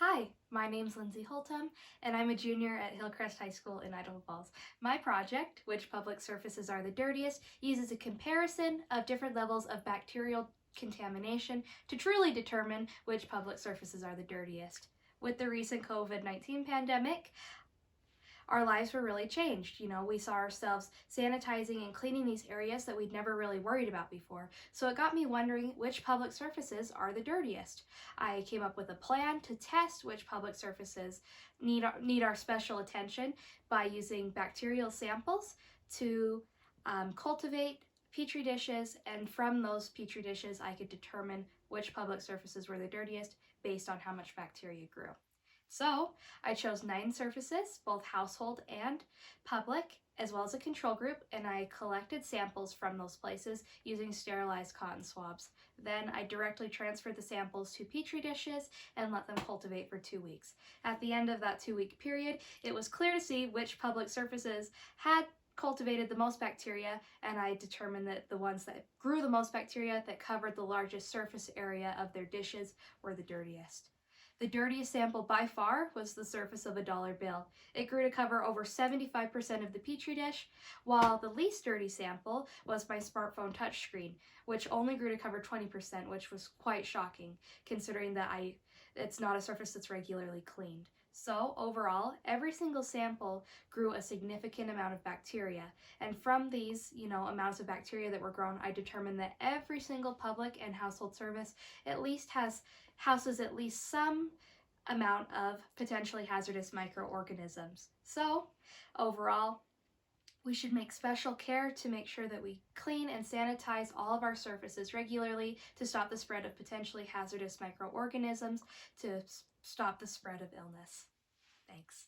Hi, my name's Lindsay Holtum, and I'm a junior at Hillcrest High School in Idaho Falls. My project, Which Public Surfaces Are the Dirtiest, uses a comparison of different levels of bacterial contamination to truly determine which public surfaces are the dirtiest. With the recent COVID-19 pandemic, our lives were really changed. We saw ourselves sanitizing and cleaning these areas that we'd never really worried about before. So it got me wondering which public surfaces are the dirtiest. I came up with a plan to test which public surfaces need our special attention by using bacterial samples to cultivate petri dishes, and from those petri dishes I could determine which public surfaces were the dirtiest based on how much bacteria grew. So I chose 9 surfaces, both household and public, as well as a control group, and I collected samples from those places using sterilized cotton swabs. Then I directly transferred the samples to petri dishes and let them cultivate for 2 weeks. At the end of that 2-week period, it was clear to see which public surfaces had cultivated the most bacteria, and I determined that the ones that grew the most bacteria, that covered the largest surface area of their dishes, were the dirtiest. The dirtiest sample by far was the surface of a dollar bill. It grew to cover over 75% of the petri dish, while the least dirty sample was my smartphone touchscreen, which only grew to cover 20%, which was quite shocking, considering that it's not a surface that's regularly cleaned. So overall, every single sample grew a significant amount of bacteria. And from these, amounts of bacteria that were grown, I determined that every single public and household service at least houses at least some amount of potentially hazardous microorganisms. So overall, we should make special care to make sure that we clean and sanitize all of our surfaces regularly to stop the spread of potentially hazardous microorganisms, to stop the spread of illness. Thanks.